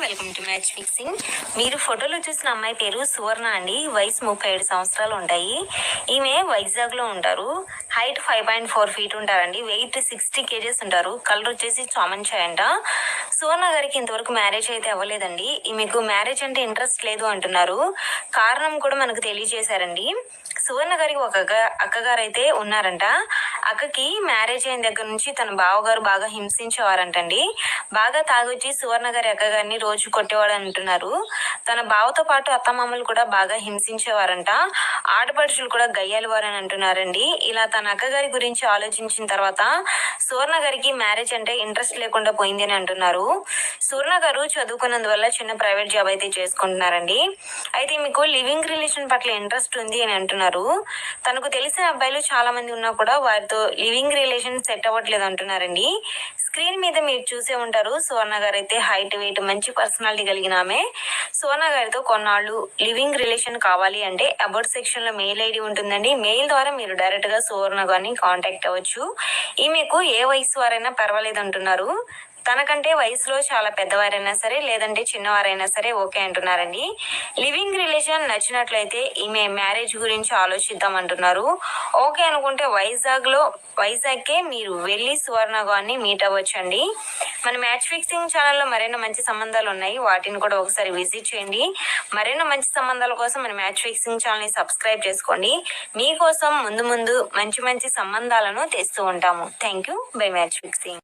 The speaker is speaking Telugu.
Welcome to match fixing. మీరు ఫోటోలో చూసిన అమ్మాయి పేరు సువర్ణ అండి. వయసు 37 సంవత్సరాలు ఉంటాయి. ఈమె వైజాగ్లో ఉంటారు. హైట్ 5.4 feet ఉంటారండి. వెయిట్ 60 kgs ఉంటారు. కలర్ వచ్చేసి చామన్ చాయ్ అంట. సువర్ణ గారికి ఇంతవరకు మ్యారేజ్ అయితే అవ్వలేదండి. ఈమెకు మ్యారేజ్ అంటే ఇంట్రెస్ట్ లేదు అంటున్నారు. కారణం కూడా మనకు తెలియజేశారండి. సువర్ణ గారికి ఒక అక్కగారు అయితే ఉన్నారంట. అక్కకి మ్యారేజ్ అయిన దగ్గర నుంచి తన బావగారు బాగా హింసించేవారంటండి. బాగా తాగొచ్చి సువర్ణ గారి అక్కగారిని రోజు కొట్టేవాడు అంటున్నారు. తన బావతో పాటు అత్తమామలు కూడా బాగా హింసించేవారంట. ఆడపడుచులు కూడా గయ్యాలి వారని అంటున్నారండి. ఇలా తన అక్కగారి గురించి ఆలోచించిన తర్వాత సువర్ణ గారికి మ్యారేజ్ అంటే ఇంట్రెస్ట్ లేకుండా పోయింది అని అంటున్నారు. సువర్ణ గారు చదువుకున్నందువల్ల చిన్న ప్రైవేట్ జాబ్ అయితే చేసుకుంటున్నారండి. అయితే మీకు లివింగ్ రిలేషన్ పట్ల ఇంట్రెస్ట్ ఉంది అని అంటున్నారు. తనకు తెలిసిన అబ్బాయిలు చాలా మంది ఉన్నా కూడా వారితో లివింగ్ రిలేషన్ సెట్ అవ్వట్లేదు అంటున్నారండి. స్క్రీన్ మీద మీరు చూసే ఉంటారు. సువర్ణ గారు అయితే హైట్ వెయిట్ మంచి పర్సనాలిటీ కలిగిన ఆమె. సువర్ణ గారితో కొన్నాళ్ళు లివింగ్ రిలేషన్ కావాలి అంటే అబౌట్ సెక్షన్ లో మెయిల్ ఐడి ఉంటుందండి. మెయిల్ ద్వారా మీరు డైరెక్ట్ గా సువర్ణ గారిని కాంటాక్ట్ అవ్వచ్చు. ఈమెకు ఏ వయసు వారైనా పర్వాలేదు అంటున్నారు. తనకంటే వయసులో చాలా పెద్దవారైనా సరే లేదంటే చిన్నవారైనా సరే ఓకే అంటున్నారండి. లివింగ్ రిలేషన్ నచ్చినట్లయితే ఈమె మ్యారేజ్ గురించి ఆలోచిద్దాం అంటున్నారు. ఓకే అనుకుంటే వైజాగ్కే మీరు వెళ్ళి సువర్ణ గారిని మీట్ అవ్వచ్చండి. మన మ్యాచ్ ఫిక్సింగ్ ఛానల్లో మరెన్నో మంచి సంబంధాలు ఉన్నాయి. వాటిని కూడా ఒకసారి విజిట్ చేయండి. మరెన్నో మంచి సంబంధాల కోసం మన మ్యాచ్ ఫిక్సింగ్ ఛానల్ని సబ్స్క్రైబ్ చేసుకోండి. మీకోసం ముందు మంచి సంబంధాలను తెస్తూ ఉంటాము. Thank you by match fixing.